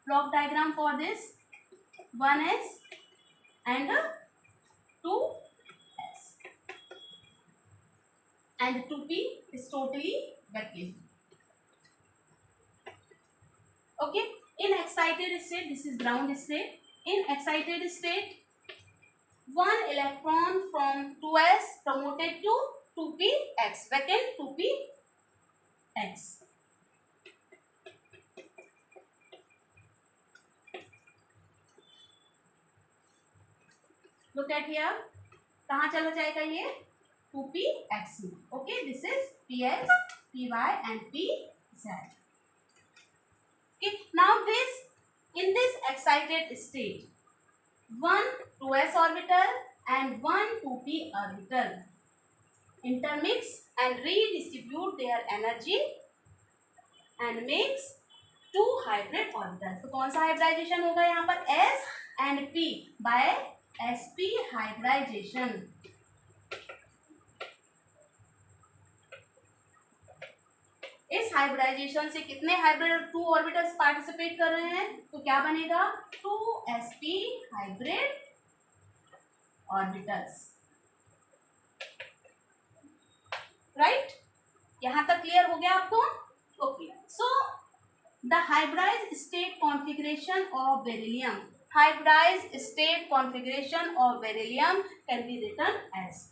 Block diagram for this: 1s and 2s, and 2p is totally vacuum. Okay, in excited state, this is ground state. In excited state, one electron from 2s promoted to 2px, vacant 2px. Look at here, कहाँ चला जाएगा ये? 2px. Okay, this is px, py and pz. Okay, now this, in this excited state, one 2s orbital and one 2p orbital intermix and redistribute their energy and makes two hybrid orbitals. तो कौन सा hybridisation होगा यहाँ पर? S and P by sp hybridization. इस hybridisation से कितने hybrid 2 orbitals participate कर रहे हैं? तो क्या बनेगा? 2sp hybrid orbitals. राइट, यहां तक क्लियर हो गया आपको? Okay, so the hybridized state configuration of beryllium, hybridized state configuration of beryllium can be written as,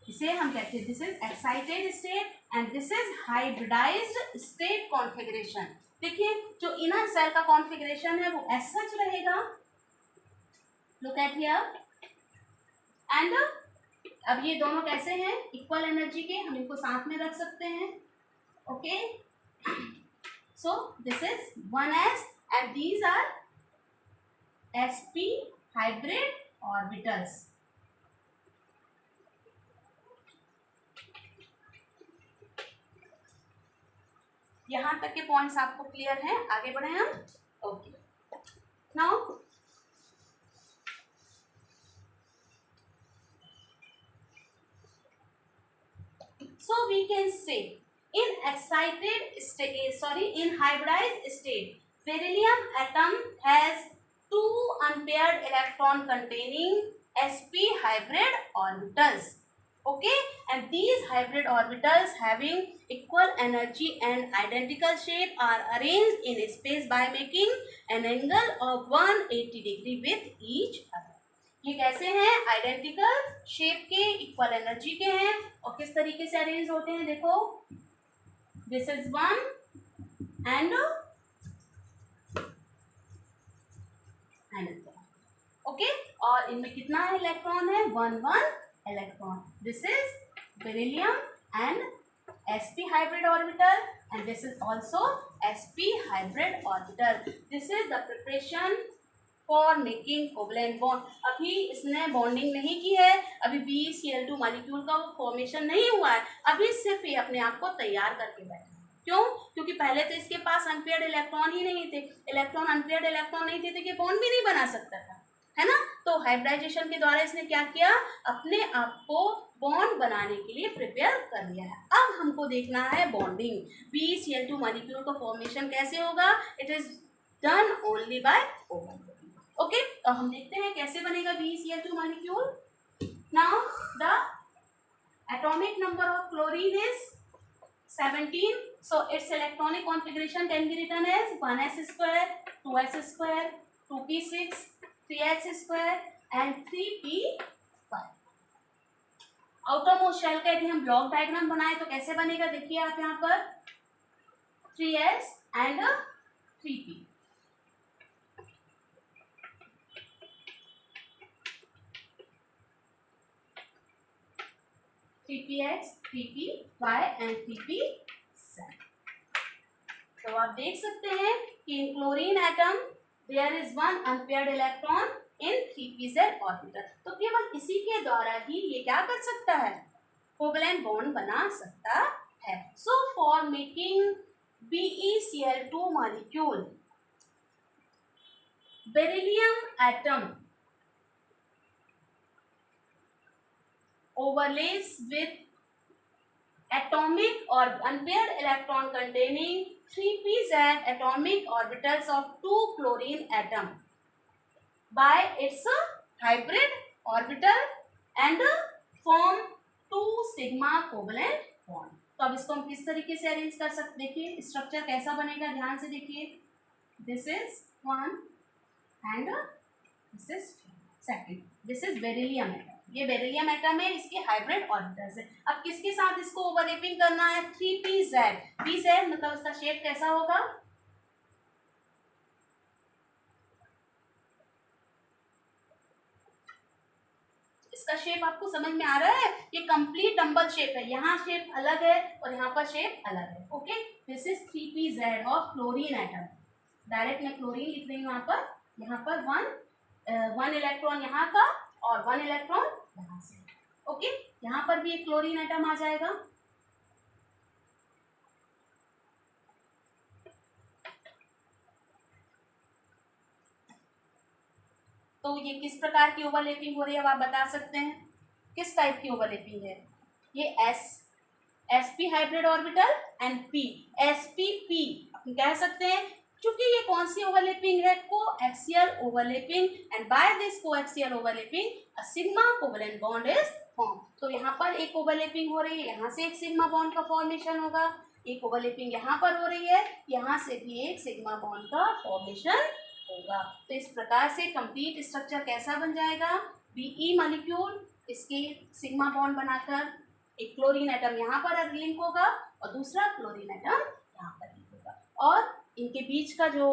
इसे हम कहते हैं this is excited state and this is hybridized state configuration. देखिए जो इनर सेल का कॉन्फ़िगरेशन है वो एज सच रहेगा। लुक एट हियर, एंड अब ये दोनों कैसे हैं? इक्वल एनर्जी के, हम इनको साथ में रख सकते हैं। Okay, so this is 1s and these are sp hybrid orbitals. यहां तक के पॉइंट्स आपको क्लियर हैं? आगे बढ़े हम। Okay, now so we can say in excited state, in hybridized state, beryllium atom has 2 unpaired electron containing sp hybrid orbitals. Okay, and these hybrid orbitals having equal energy and identical shape are arranged in space by making an angle of 180 degree with each other. ये कैसे हैं? Identical shape के, equal energy के हैं और किस तरीके से अरेंज होते हैं देखो, this is one and okay, और इनमें कितना है इलेक्ट्रॉन है? 1 electron. This is beryllium and sp hybrid orbital and this is also sp hybrid orbital. This is the preparation for making covalent bond. अभी इसने बॉन्डिंग नहीं की है, अभी BeCl2 मॉलिक्यूल का वो फॉर्मेशन नहीं हुआ है, अभी सिर्फ ये अपने आप को तैयार करके बैठा. क्यों? क्योंकि पहले तो इसके पास अनपेयर्ड इलेक्ट्रॉन ही नहीं थे. इलेक्ट्रॉन अनपेयर्ड इलेक्ट्रॉन नहीं थे तो ये बॉन्ड भी नहीं बना सकता था, है ना. तो हाइब्रिडाइजेशन के द्वारा इसने क्या किया? अपने आप को बॉन्ड बनाने के लिए प्रिपेयर कर लिया है. अब हमको देखना है बॉन्डिंग. BeCl2 मॉलिक्यूल का फॉर्मेशन कैसे होगा? It is done only by open. Okay, तो हम देखते हैं कैसे बनेगा BeCl2 molecule. Now the atomic number of chlorine is 17. So its electronic configuration can be written as 1s square, 2s square, 2p6, 3s square and 3p5. Outermost shell का यदि हम block diagram बनाए तो कैसे बनेगा? देखिए आप यहाँ पर 3s and 3p. Three P X, 3p5 and 3p7. तो आप देख सकते हैं कि in chlorine atom there is one unpaired electron in 3pz orbital. तो केवल इसी के द्वारा ही ये क्या कर सकता है? कोवलेंट बॉन्ड बना सकता है. So for making BeCl2 molecule, beryllium atom overlays with atomic or unpaired electron containing 3pz atomic orbitals of 2 chlorine atom by its hybrid orbital and form 2 sigma covalent bond. तो अब इसको हम किस तरीके से अरेंज कर सकते? देखिए स्ट्रक्चर कैसा बनेगा, ध्यान से देखिए. This is one and this is second. This is beryllium atom. ये बेरिलियम एटम है, इसके हाइब्रिड ऑर्बिटल्स है. अब किसके साथ इसको ओवरलैपिंग करना है? 3pz. pz मतलब उसका शेप कैसा होगा? इसका शेप आपको समझ में आ रहा है? ये कंप्लीट डंबल शेप है. यहाँ शेप अलग है और यहाँ पर शेप अलग है. Okay, this is 3pz of chlorine atom. Direct मैं क्लोरीन लिख रही हूँ यहाँ पर वन इलेक्ट्रॉन यहाँ का और 1 इलेक्ट्रॉन यहाँ से. ओके, यहाँ पर भी एक क्लोरीन एटम आ जाएगा. तो ये किस प्रकार की ओवरलैपिंग हो रही है अब आप बता सकते हैं? किस टाइप की ओवरलैपिंग है? ये sp hybrid orbital and p, spp हम कह सकते हैं. चूंकि ये कौन सी ओवरलैपिंग है? Coaxial overlapping. And by this coaxial overlapping a sigma covalent bond is form. तो यहाँ पर एक ओवरलैपिंग हो रही है, यहाँ से एक सिग्मा बॉन्ड का फॉर्मेशन होगा. एक ओवरलैपिंग यहाँ पर हो रही है, यहाँ से भी एक सिग्मा बॉन्ड का फॉर्मेशन होगा. तो इस प्रकार से कंप्लीट स्ट्रक्चर कैसा बन जाएगा? Be मॉलिक्यूल, इसके सिग्मा बॉन्ड बनाकर एक क्लोरीन एटम यहाँ पर लिंक होगा और दूसरा क्लोरीन एटम यहाँ पर लिंक होगा. और इनके बीच का जो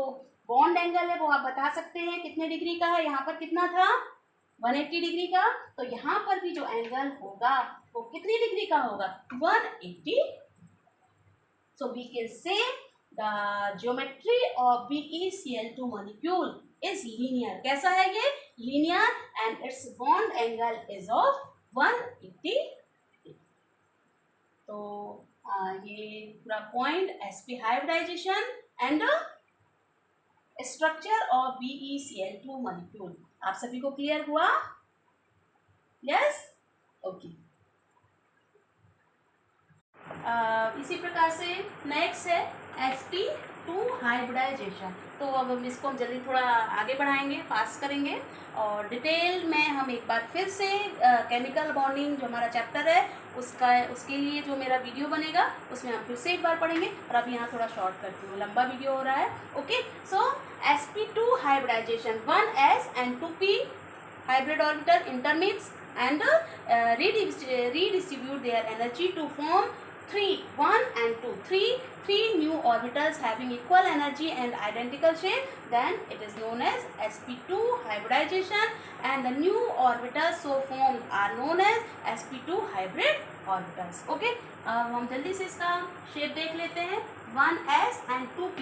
बॉन्ड एंगल है वो आप बता सकते हैं कितने डिग्री का है? यहाँ पर कितना था? 180 डिग्री का. तो यहाँ पर भी जो एंगल होगा वो कितनी डिग्री का होगा? 180. So we can say the geometry of BeCl2 molecule is linear. कैसा है ये? Linear. And its bond angle is of 180. तो ये पूरा point sp hybridization and structure of BeCl2 molecule आप सभी को क्लियर हुआ? Yes, okay. इसी प्रकार से नेक्स्ट है sp sp2 हाइब्रिडाइजेशन। तो अब हम इसको जल्दी थोड़ा आगे बढ़ाएंगे, फास्ट करेंगे और डिटेल में हम एक बार फिर से केमिकल बॉन्डिंग जो हमारा चैप्टर है उसके लिए जो मेरा वीडियो बनेगा उसमें हम फिर से एक बार पढ़ेंगे। और अब यहाँ थोड़ा शॉर्ट करती हूँ, लंबा वीडियो हो रहा है। Okay, so sp2 hybridization, 1s and 2p hybrid orbital intermix and redistribute their energy to form 1 and 2, three new orbitals having equal energy and identical shape, then it is known as sp2 hybridization, and the new orbitals so formed are known as sp2 hybrid orbitals. Okay, अब हम जल्दी से इसका shape देख लेते हैं। 1s and 2p,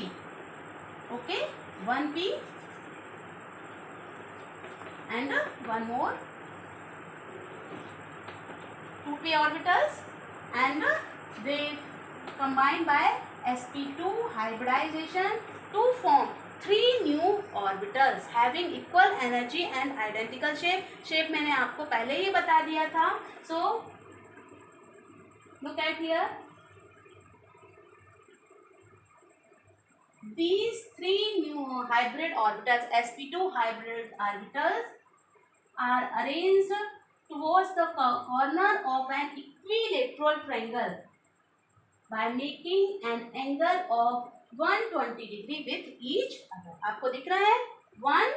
okay, 1p and one more 2p orbitals, and they combine by sp2 hybridization to form 3 new orbitals having equal energy and identical shape मैंने आपको पहले ही बता दिया था। So look at here, these 3 new hybrid orbitals, sp2 hybrid orbitals, are arranged towards the corner of an equilateral triangle by making an angle of 120 degree with each other. आपको दिख रहा है 1,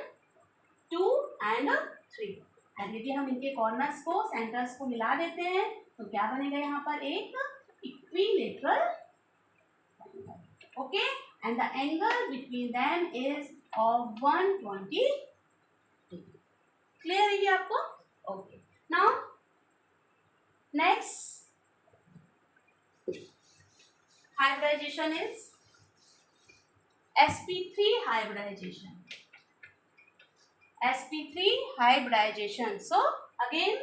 2 and 3। और यदि हम इनके कॉर्नर्स को, centres को मिला देते हैं तो क्या बनेगा यहाँ पर? एक equilateral. Okay, and the angle between them is of 120 degree. Clear है ये आपको? Okay, now next hybridization is sp3 hybridization. sp3 hybridization. So again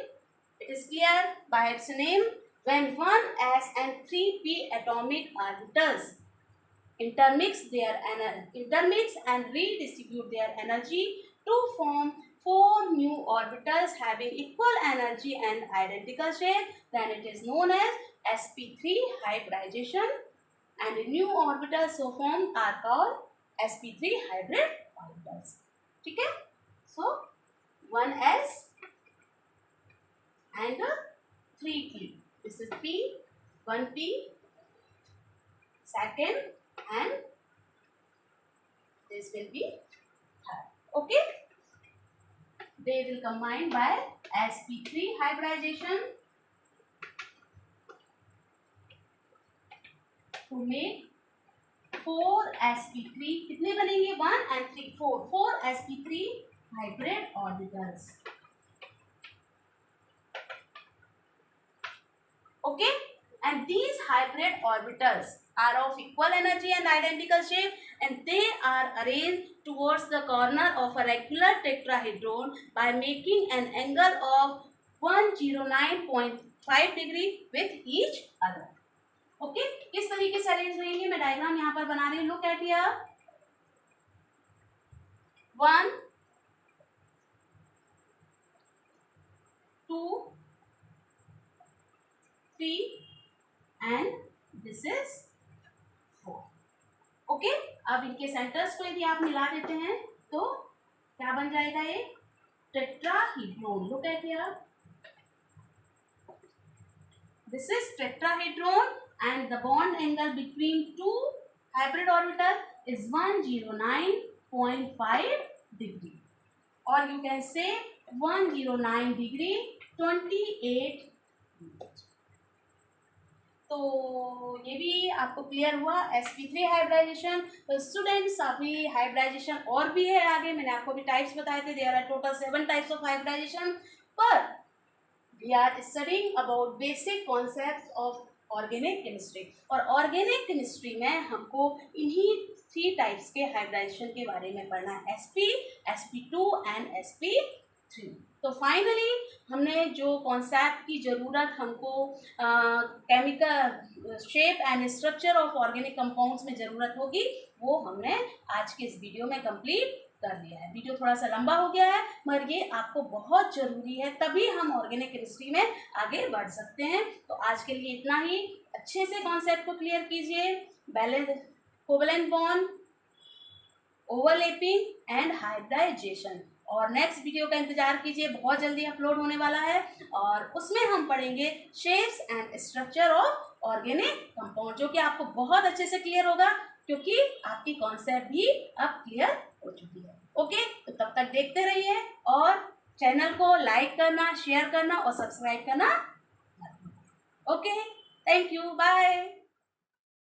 it is clear by its name, when 1s and 3p atomic orbitals intermix and redistribute their energy to form 4 new orbitals having equal energy and identical shape, then it is known as sp3 hybridization, and the new orbitals so formed are called sp3 hybrid orbitals. ठीक है? So 1s and 3p, this is p, 1p, second, and this will be third. Okay, they will combine by sp3 hybridization to make 4 sp3, कितने बनेंगे? 1 and 3, 4 sp3 hybrid orbitals. Okay, and these hybrid orbitals are of equal energy and identical shape, and they are arranged towards the corner of a regular tetrahedron by making an angle of 109.5 degree with each other. Okay, किस तरीके से arrange रहेंगे? मैं diagram यहाँ पर बना रही हूँ। Look at here, 1, 2, 3 and this is 4. Okay, अब इनके सेंटर्स को यदि आप मिला देते हैं तो क्या बन जाएगा? ये tetrahedron. Look at here, this is tetrahedron, and the bond angle between two hybrid orbitals is 109.5 degree, or you can say 109 degree 28 minutes. तो ये भी आपको क्लियर हुआ sp3 हाइब्रिडाइजेशन। तो स्टूडेंट्स, अभी हाइब्रिडाइजेशन और भी है आगे, मैंने आपको भी टाइप्स बताए थे। There are total 7 types of hybridization, पर we are studying about basic concepts of organic chemistry, और ऑर्गेनिक केमिस्ट्री में हमको इन्हीं 3 टाइप्स के हाइब्रिडाइजेशन के बारे में पढ़ना है, sp, sp2 एंड sp3। तो फाइनली हमने जो कॉन्सेप्ट की ज़रूरत हमको chemical shape and structure of organic compounds में ज़रूरत होगी, वो हमने आज के इस वीडियो में कंप्लीट कर लिया है। वीडियो थोड़ा सा लंबा हो गया है, मगर ये आपको बहुत ज़रूरी है, तभी हम ऑर्गेनिक केमिस्ट्री में आगे बढ़ सकते हैं। तो आज के लिए इतना ही। अच्छे से कॉन्सेप्ट को क्लियर कीजिए, valence covalent bond, overlapping and hybridization. और नेक्स्ट वीडियो का इंतजार कीजिए, बहुत जल्दी अपलोड होने वाला है और उसमें हम पढ़ेंगे shapes and structure of organic compound, जो कि आपको बहुत अच्छे से क्लियर होगा क्योंकि आपकी कॉन्सेप्ट भी अब क्लियर हो चुकी है। ओके, तो तब तक देखते रहिए और चैनल को लाइक करना, शेयर करना और सब्सक्राइब करना। Okay, thank you, bye.